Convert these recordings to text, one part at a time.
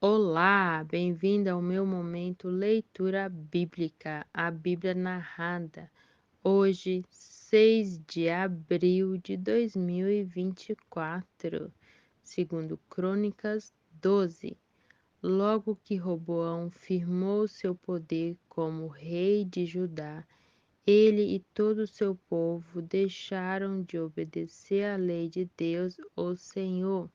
Olá, bem-vindo ao meu momento leitura bíblica, a Bíblia narrada. Hoje, 6 de abril de 2024, segundo Crônicas 12. Logo que Roboão firmou seu poder como rei de Judá, ele e todo o seu povo deixaram de obedecer à lei de Deus, o Senhor.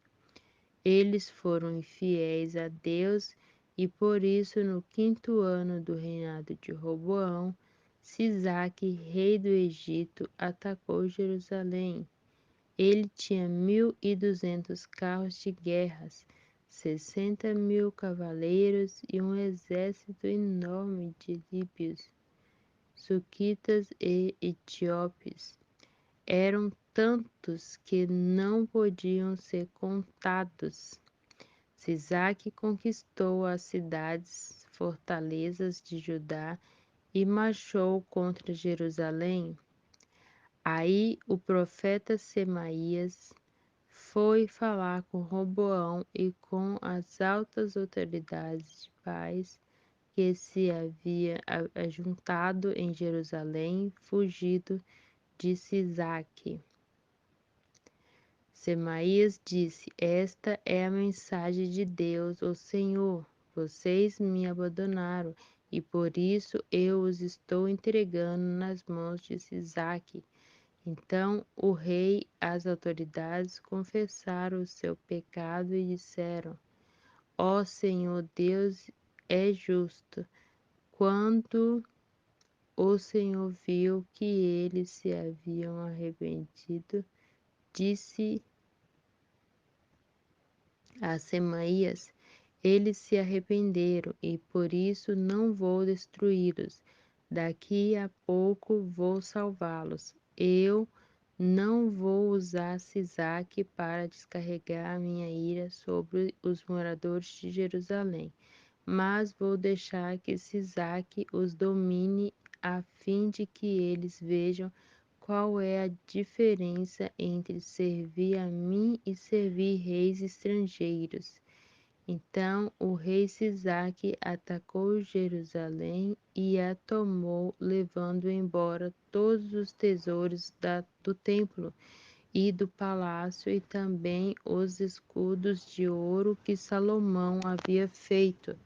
Eles foram infiéis a Deus e por isso no 5º ano do reinado de Roboão, Sisaque, rei do Egito, atacou Jerusalém. Ele tinha 1.200 carros de guerras, 60.000 cavaleiros e um exército enorme de líbios, suquitas e etíopes. Eram tantos que não podiam ser contados. Sisaque conquistou as cidades fortalezas de Judá e marchou contra Jerusalém. Aí o profeta Semaías foi falar com Roboão e com as altas autoridades de paz que se havia ajuntado em Jerusalém, fugido de Sisaque. Semaías disse: Esta é a mensagem de Deus, o Senhor. Vocês me abandonaram e por isso eu os estou entregando nas mãos de Sisaque. Então o rei e as autoridades confessaram o seu pecado e disseram: Ó Senhor Deus é justo. Quando o Senhor viu que eles se haviam arrependido, disse a Semaías: Eles se arrependeram e por isso não vou destruí-los. Daqui a pouco vou salvá-los. Eu não vou usar Sisaque para descarregar a minha ira sobre os moradores de Jerusalém, mas vou deixar que Sisaque os domine a fim de que eles vejam qual é a diferença entre servir a mim e servir reis estrangeiros. Então o rei Sisaque atacou Jerusalém e a tomou, levando embora todos os tesouros do templo e do palácio e também os escudos de ouro que Salomão havia feito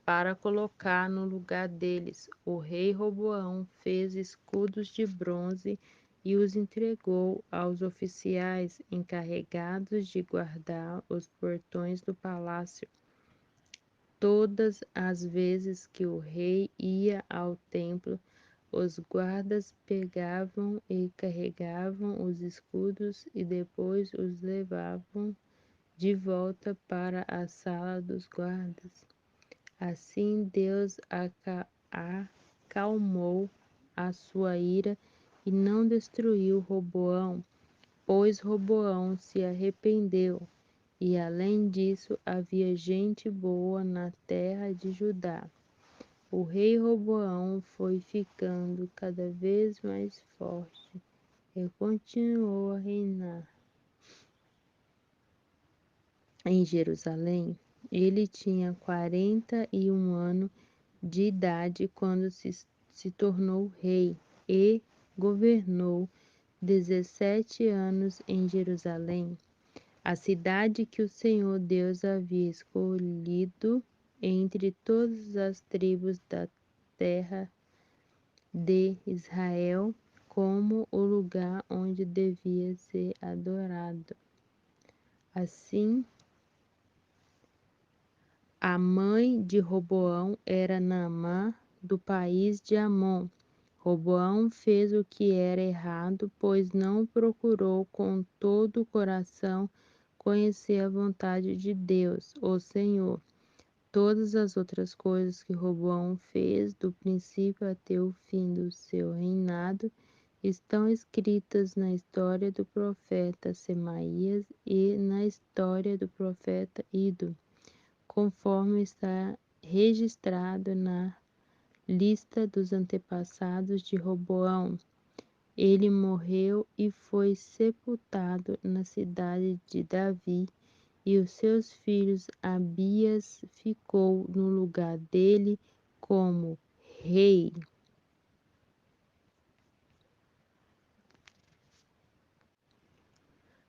para colocar no lugar deles. O rei Roboão fez escudos de bronze e os entregou aos oficiais encarregados de guardar os portões do palácio. Todas as vezes que o rei ia ao templo, os guardas pegavam e carregavam os escudos e depois os levavam de volta para a sala dos guardas. Assim Deus acalmou a sua ira e não destruiu Roboão, pois Roboão se arrependeu. E além disso, havia gente boa na terra de Judá. O rei Roboão foi ficando cada vez mais forte e continuou a reinar em Jerusalém. Ele tinha 41 anos de idade quando se tornou rei e governou 17 anos em Jerusalém, a cidade que o Senhor Deus havia escolhido entre todas as tribos da terra de Israel como o lugar onde devia ser adorado. Assim, a mãe de Roboão era Naamá, do país de Amon. Roboão fez o que era errado, pois não procurou com todo o coração conhecer a vontade de Deus, o Senhor. Todas as outras coisas que Roboão fez, do princípio até o fim do seu reinado, estão escritas na história do profeta Semaías e na história do profeta Ido, conforme está registrado na lista dos antepassados de Roboão. Ele morreu e foi sepultado na cidade de Davi, e os seus filhos. Abias ficou no lugar dele como rei.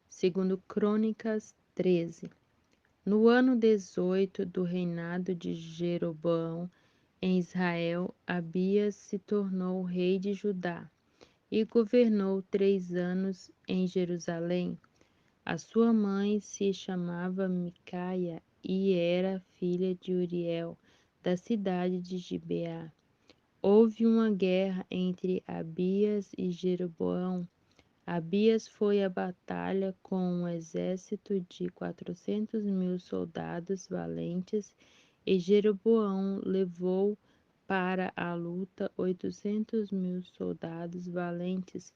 Segundo Crônicas 13. No ano 18 do reinado de Jeroboão em Israel, Abias se tornou rei de Judá e governou 3 anos em Jerusalém. A sua mãe se chamava Micaia e era filha de Uriel, da cidade de Gibeá. Houve uma guerra entre Abias e Jeroboão. Abias foi à batalha com um exército de 400.000 soldados valentes e Jeroboão levou para a luta 800.000 soldados valentes.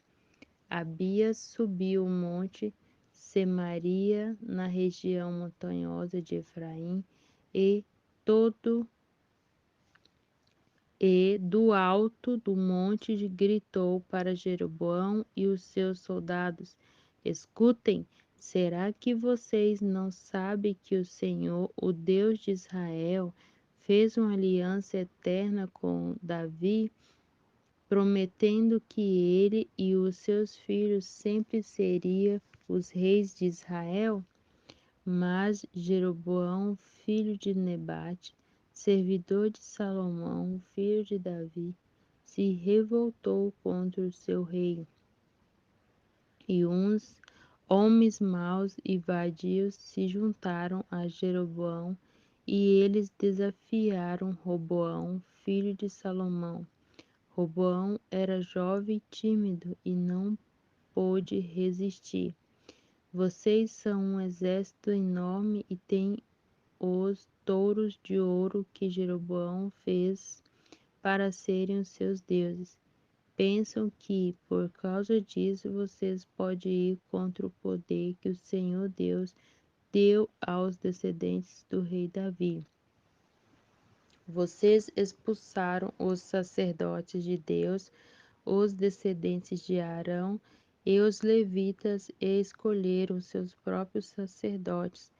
Abias subiu o monte Semaria na região montanhosa de Efraim e todo e do alto do monte gritou para Jeroboão e os seus soldados: Escutem, será que vocês não sabem que o Senhor, o Deus de Israel, fez uma aliança eterna com Davi, prometendo que ele e os seus filhos sempre seriam os reis de Israel? Mas Jeroboão, filho de Nebate, servidor de Salomão, filho de Davi, se revoltou contra o seu rei. E uns homens maus e vadios se juntaram a Jeroboão, e eles desafiaram Roboão, filho de Salomão. Roboão era jovem e tímido e não pôde resistir. Vocês são um exército enorme e têm os touros de ouro que Jeroboão fez para serem os seus deuses. Pensam que, por causa disso, vocês podem ir contra o poder que o Senhor Deus deu aos descendentes do rei Davi. Vocês expulsaram os sacerdotes de Deus, os descendentes de Arão e os levitas, e escolheram seus próprios sacerdotes,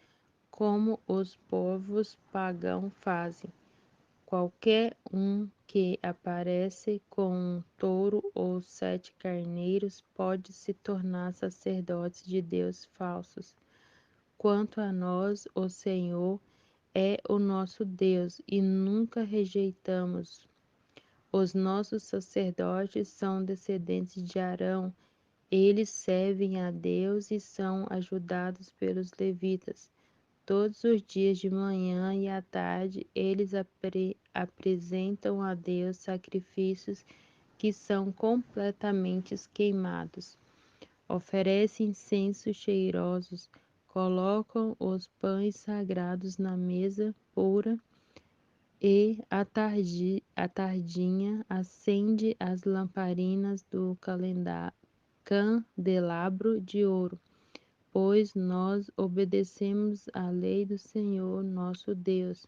como os povos pagãos fazem. Qualquer um que aparece com um touro ou 7 carneiros pode se tornar sacerdotes de Deus falsos. Quanto a nós, o Senhor é o nosso Deus e nunca rejeitamos. Os nossos sacerdotes são descendentes de Arão. Eles servem a Deus e são ajudados pelos levitas. Todos os dias de manhã e à tarde, eles apresentam a Deus sacrifícios que são completamente queimados. Oferecem incensos cheirosos, colocam os pães sagrados na mesa pura e, à tardinha, acende as lamparinas do candelabro de ouro, pois nós obedecemos à lei do Senhor nosso Deus,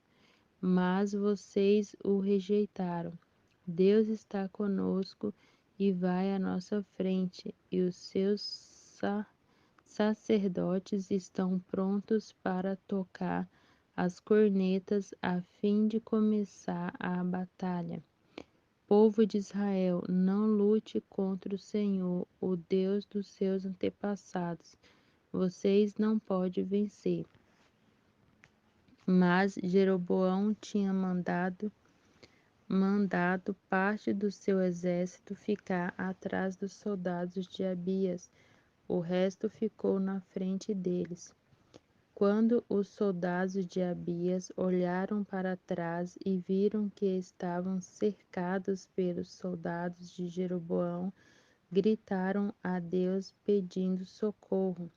mas vocês o rejeitaram. Deus está conosco e vai à nossa frente, e os seus sacerdotes estão prontos para tocar as cornetas a fim de começar a batalha. Povo de Israel, não lute contra o Senhor, o Deus dos seus antepassados. Vocês não podem vencer. Mas Jeroboão tinha mandado parte do seu exército ficar atrás dos soldados de Abias. O resto ficou na frente deles. Quando os soldados de Abias olharam para trás e viram que estavam cercados pelos soldados de Jeroboão, gritaram a Deus pedindo socorro.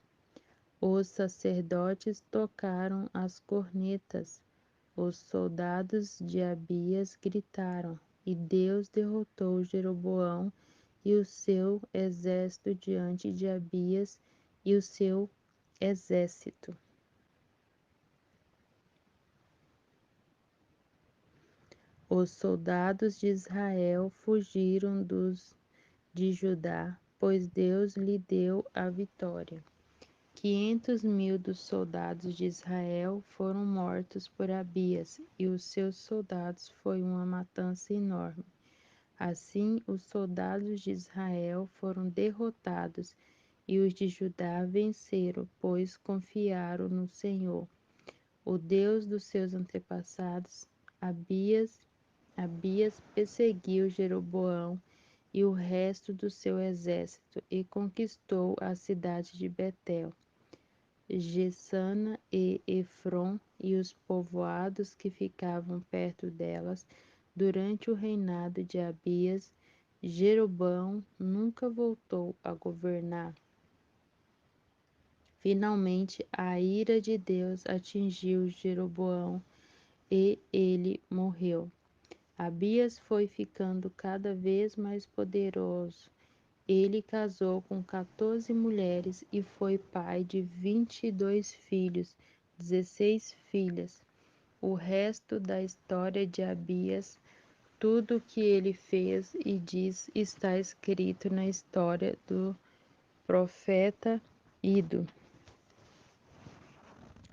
Os sacerdotes tocaram as cornetas. Os soldados de Abias gritaram, e Deus derrotou Jeroboão e o seu exército diante de Abias e o seu exército. Os soldados de Israel fugiram dos de Judá, pois Deus lhe deu a vitória. 500.000 dos soldados de Israel foram mortos por Abias, e os seus soldados foi uma matança enorme. Assim, os soldados de Israel foram derrotados, e os de Judá venceram, pois confiaram no Senhor, o Deus dos seus antepassados. Abias perseguiu Jeroboão e o resto do seu exército e conquistou a cidade de Betel, Jessana e Efron e os povoados que ficavam perto delas. Durante o reinado de Abias, Jeroboão nunca voltou a governar. Finalmente, a ira de Deus atingiu Jeroboão e ele morreu. Abias foi ficando cada vez mais poderoso. Ele casou com 14 mulheres e foi pai de 22 filhos, 16 filhas. O resto da história de Abias, tudo o que ele fez e diz, está escrito na história do profeta Ido.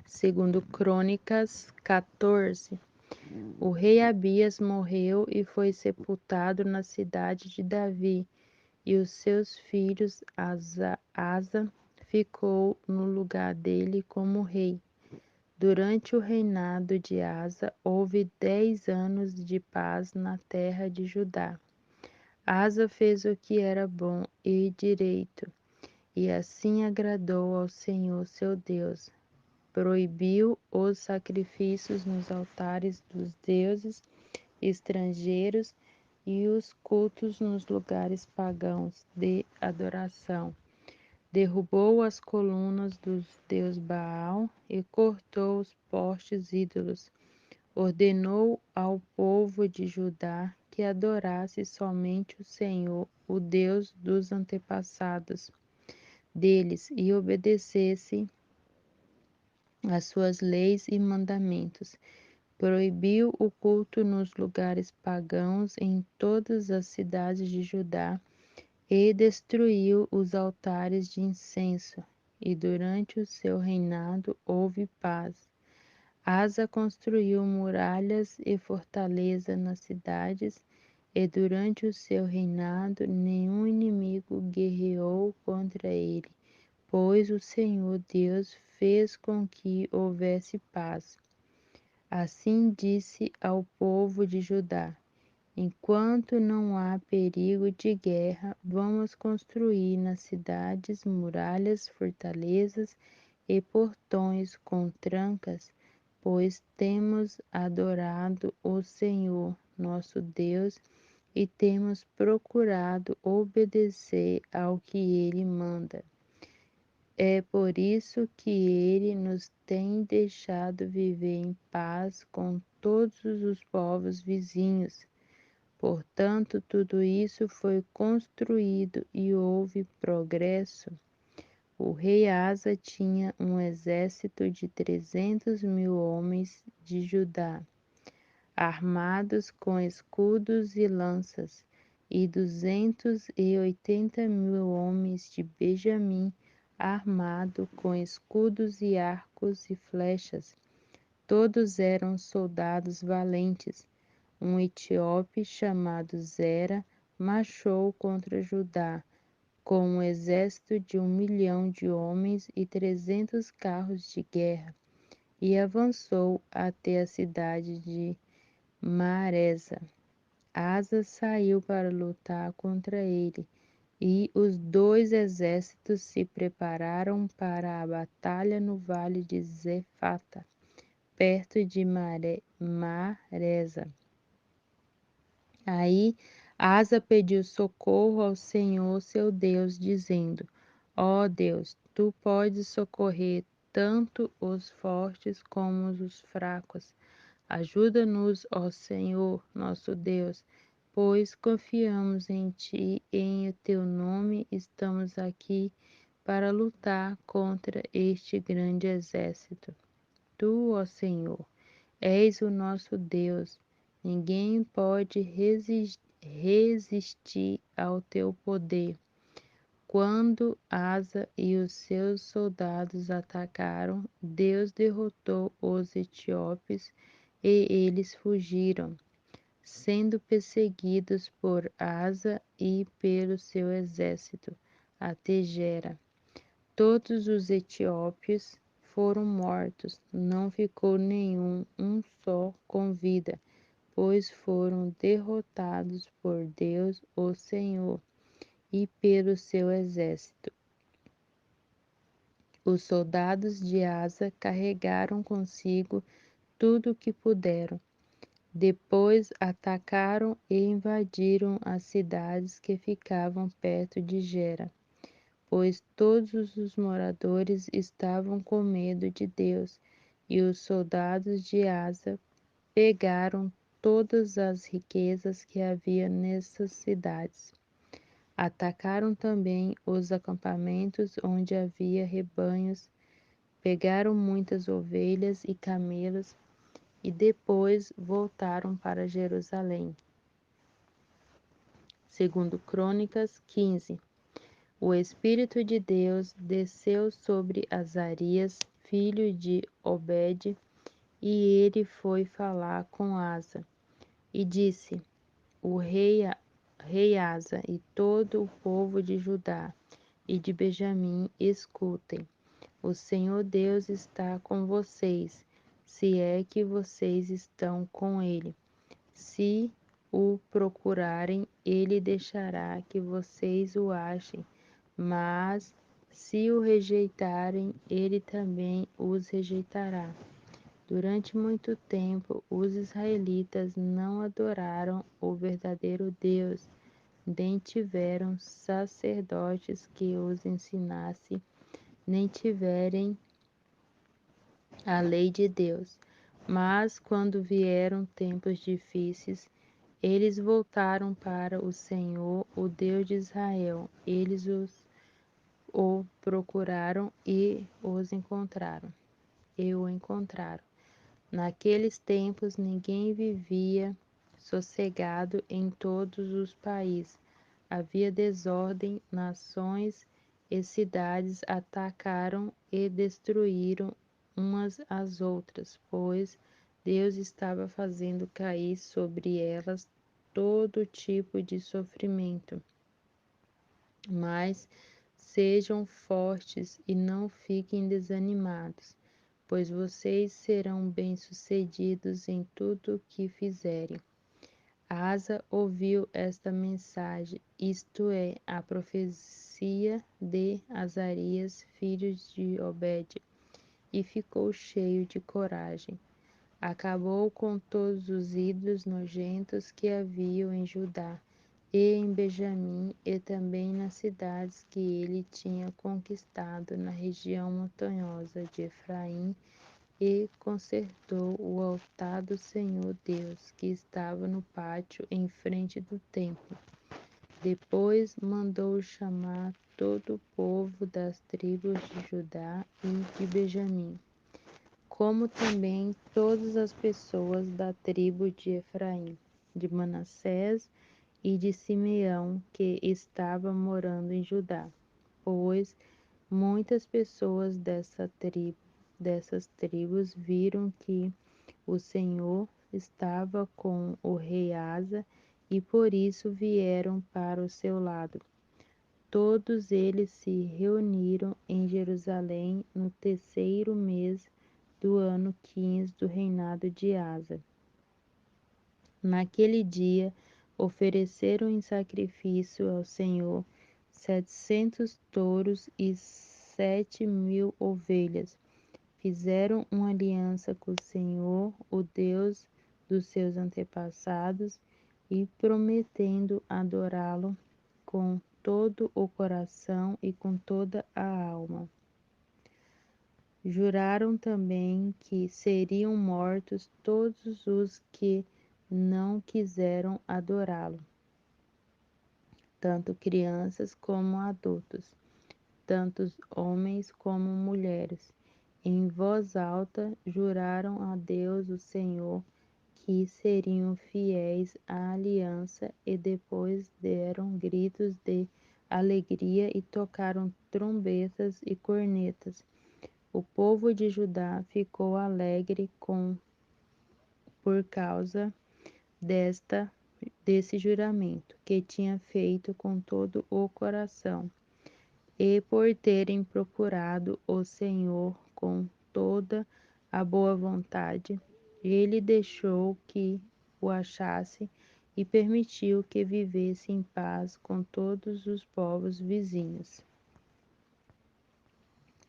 Segundo Crônicas 14. O rei Abias morreu e foi sepultado na cidade de Davi, e os seus filhos. Asa ficou no lugar dele como rei. Durante o reinado de Asa, houve 10 anos de paz na terra de Judá. Asa fez o que era bom e direito, e assim agradou ao Senhor seu Deus. Proibiu os sacrifícios nos altares dos deuses estrangeiros e os cultos nos lugares pagãos de adoração. Derrubou as colunas dos deus Baal e cortou os postes ídolos. Ordenou ao povo de Judá que adorasse somente o Senhor, o Deus dos antepassados deles, e obedecesse às suas leis e mandamentos. Proibiu o culto nos lugares pagãos em todas as cidades de Judá e destruiu os altares de incenso. E durante o seu reinado houve paz. Asa construiu muralhas e fortaleza nas cidades, e durante o seu reinado nenhum inimigo guerreou contra ele, pois o Senhor Deus fez com que houvesse paz. Assim disse ao povo de Judá: enquanto não há perigo de guerra, vamos construir nas cidades muralhas, fortalezas e portões com trancas, pois temos adorado o Senhor, nosso Deus, e temos procurado obedecer ao que Ele manda. É por isso que Ele nos tem deixado viver em paz com todos os povos vizinhos. Portanto, tudo isso foi construído e houve progresso. O rei Asa tinha um exército de 300.000 homens de Judá, armados com escudos e lanças, e 280.000 homens de Benjamim, armados com escudos e arcos e flechas. Todos eram soldados valentes. Um etíope chamado Zera marchou contra Judá com um exército de 1.000.000 de homens e 300 carros de guerra, e avançou até a cidade de Maresa. Asa saiu para lutar contra ele, e os dois exércitos se prepararam para a batalha no vale de Zefata, perto de Maresa. Aí Asa pediu socorro ao Senhor seu Deus, dizendo: ó Deus, tu podes socorrer tanto os fortes como os fracos. Ajuda-nos, ó Senhor, nosso Deus, pois confiamos em ti e em teu nome estamos aqui para lutar contra este grande exército. Tu, ó Senhor, és o nosso Deus. Ninguém pode resistir ao teu poder. Quando Asa e os seus soldados atacaram, Deus derrotou os etíopes e eles fugiram, sendo perseguidos por Asa e pelo seu exército até Gera. Todos os etíopes foram mortos, não ficou nenhum, um só com vida, pois foram derrotados por Deus, o Senhor, e pelo seu exército. Os soldados de Asa carregaram consigo tudo o que puderam. Depois atacaram e invadiram as cidades que ficavam perto de Gera, pois todos os moradores estavam com medo de Deus, e os soldados de Asa pegaram todas as riquezas que havia nessas cidades. Atacaram também os acampamentos onde havia rebanhos, pegaram muitas ovelhas e camelos e depois voltaram para Jerusalém. Segundo Crônicas 15. O Espírito de Deus desceu sobre Azarias, filho de Obed, e ele foi falar com Asa, e disse: O rei Asa e todo o povo de Judá e de Benjamim, escutem. O Senhor Deus está com vocês, se é que vocês estão com ele. Se o procurarem, ele deixará que vocês o achem, mas se o rejeitarem, ele também os rejeitará. Durante muito tempo, os israelitas não adoraram o verdadeiro Deus, nem tiveram sacerdotes que os ensinassem, nem tiverem a lei de Deus. Mas quando vieram tempos difíceis, eles voltaram para o Senhor, o Deus de Israel. Eles o procuraram e o encontraram. Naqueles tempos ninguém vivia sossegado em todos os países. Havia desordem, nações e cidades atacaram e destruíram umas às outras, pois Deus estava fazendo cair sobre elas todo tipo de sofrimento. Mas sejam fortes e não fiquem desanimados, pois vocês serão bem-sucedidos em tudo o que fizerem. Asa ouviu esta mensagem, isto é, a profecia de Azarias, filho de Obed, e ficou cheio de coragem. Acabou com todos os ídolos nojentos que haviam em Judá e em Benjamim, e também nas cidades que ele tinha conquistado na região montanhosa de Efraim, e consertou o altar do Senhor Deus, que estava no pátio em frente do templo. Depois mandou chamar todo o povo das tribos de Judá e de Benjamim, como também todas as pessoas da tribo de Efraim, de Manassés e de Simeão, que estava morando em Judá, pois muitas pessoas dessas tribos viram que o Senhor estava com o rei Asa e por isso vieram para o seu lado. Todos eles se reuniram em Jerusalém no terceiro mês do ano 15 do reinado de Asa. Naquele dia, ofereceram em sacrifício ao Senhor 700 touros e 7.000 ovelhas. Fizeram uma aliança com o Senhor, o Deus dos seus antepassados, e prometendo adorá-lo com todo o coração e com toda a alma. Juraram também que seriam mortos todos os que não quiseram adorá-lo, tanto crianças como adultos, tanto homens como mulheres. Em voz alta juraram a Deus o Senhor que seriam fiéis à aliança e depois deram gritos de alegria e tocaram trombetas e cornetas. O povo de Judá ficou alegre por causa desse juramento que tinha feito com todo o coração, e por terem procurado o Senhor com toda a boa vontade. Ele deixou que o achasse e permitiu que vivesse em paz com todos os povos vizinhos.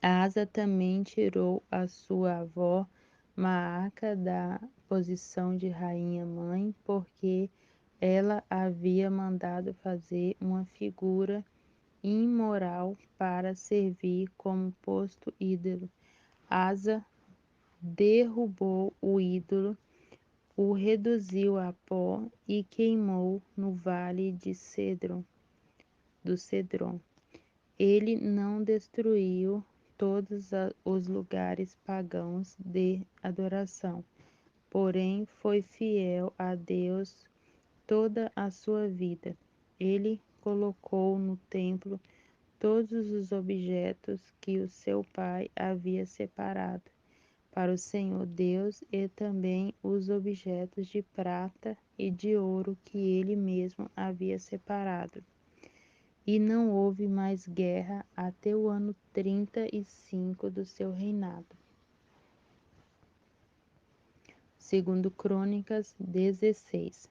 Asa também tirou a sua avó Maaca da posição de rainha-mãe, porque ela havia mandado fazer uma figura imoral para servir como posto ídolo. Asa derrubou o ídolo, o reduziu a pó e queimou no vale do Cedron. Ele não destruiu todos os lugares pagãos de adoração, porém foi fiel a Deus toda a sua vida. Ele colocou no templo todos os objetos que o seu pai havia separado para o Senhor Deus e também os objetos de prata e de ouro que ele mesmo havia separado. E não houve mais guerra até o ano 35 do seu reinado. Segundo Crônicas 16.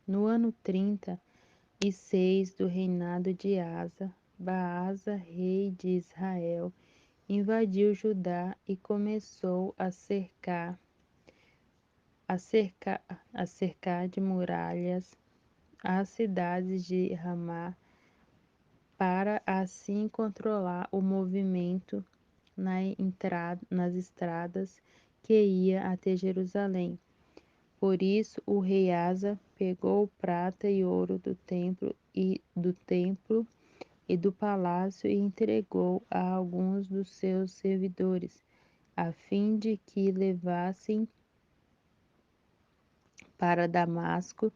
No ano 36 do reinado de Asa, Baasa, rei de Israel, invadiu Judá e começou a cercar de muralhas as cidades de Ramá, para assim controlar o movimento nas estradas que ia até Jerusalém. Por isso o rei Asa pegou prata e ouro do templo e do palácio e entregou a alguns dos seus servidores, a fim de que levassem para Damasco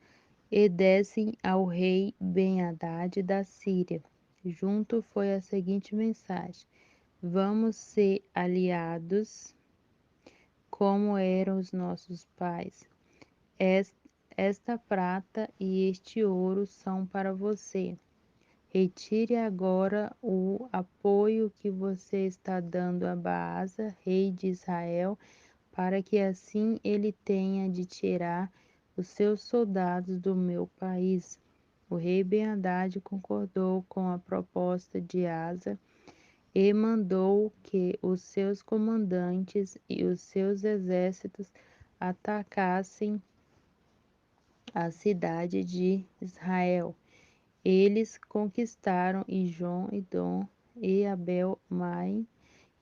e dessem ao rei Ben-Hadad da Síria. Junto foi a seguinte mensagem: vamos ser aliados como eram os nossos pais. Esta prata e este ouro são para você. Retire agora o apoio que você está dando a Baasa, rei de Israel, para que assim ele tenha de tirar os seus soldados do meu país. O rei Ben-Hadad concordou com a proposta de Asa e mandou que os seus comandantes e os seus exércitos atacassem a cidade de Israel. Eles conquistaram Ijon, Idom e Abel-maim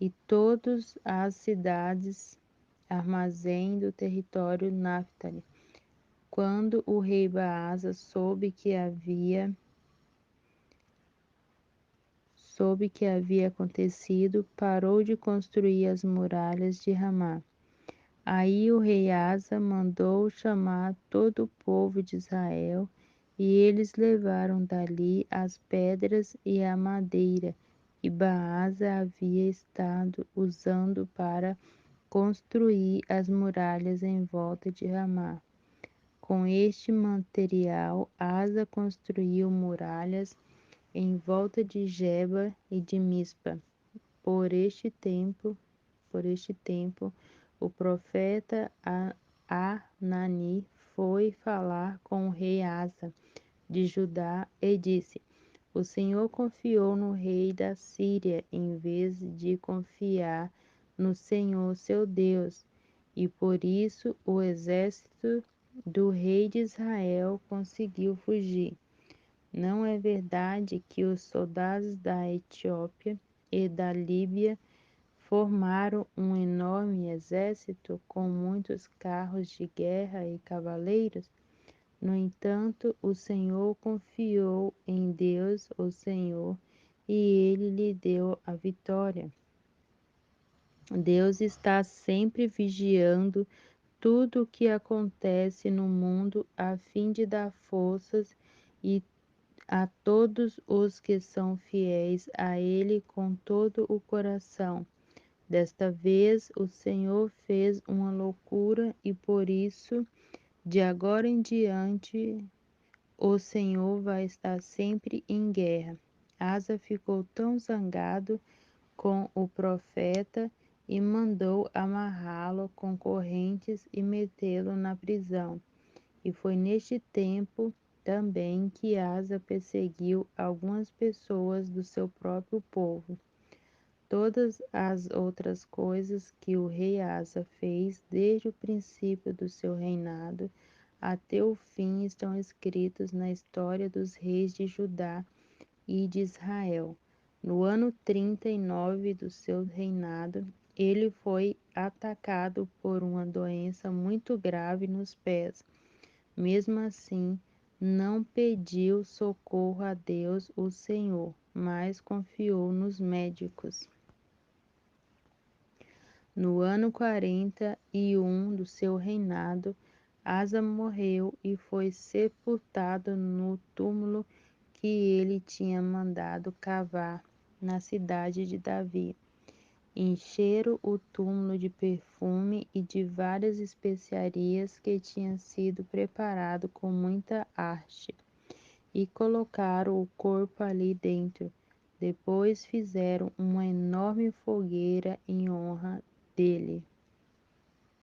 e todas as cidades armazém do território Naftali. Quando o rei Baasa soube que havia acontecido, parou de construir as muralhas de Ramá. Aí o rei Asa mandou chamar todo o povo de Israel, e eles levaram dali as pedras e a madeira que Baasa havia estado usando para construir as muralhas em volta de Ramá. Com este material, Asa construiu muralhas em volta de Geba e de Mispa. Por este tempo, o profeta Anani foi falar com o rei Asa de Judá e disse: o Senhor confiou no rei da Síria em vez de confiar no Senhor seu Deus, e por isso o exército do rei de Israel conseguiu fugir. Não é verdade que os soldados da Etiópia e da Líbia formaram um enorme exército com muitos carros de guerra e cavaleiros? No entanto, o Senhor confiou em Deus, o Senhor, e ele lhe deu a vitória. Deus está sempre vigiando tudo o que acontece no mundo a fim de dar forças e a todos os que são fiéis a Ele com todo o coração. Desta vez o Senhor fez uma loucura e por isso, de agora em diante, o Senhor vai estar sempre em guerra. Asa ficou tão zangado com o profeta e mandou amarrá-lo com correntes e metê-lo na prisão. E foi neste tempo também que Asa perseguiu algumas pessoas do seu próprio povo. Todas as outras coisas que o rei Asa fez desde o princípio do seu reinado até o fim estão escritos na história dos reis de Judá e de Israel. No ano 39 do seu reinado, ele foi atacado por uma doença muito grave nos pés. Mesmo assim, não pediu socorro a Deus, o Senhor, mas confiou nos médicos. No ano 41 do seu reinado, Asa morreu e foi sepultado no túmulo que ele tinha mandado cavar na cidade de Davi. Encheram o túmulo de perfume e de várias especiarias que tinham sido preparado com muita arte, e colocaram o corpo ali dentro. Depois fizeram uma enorme fogueira em honra dele.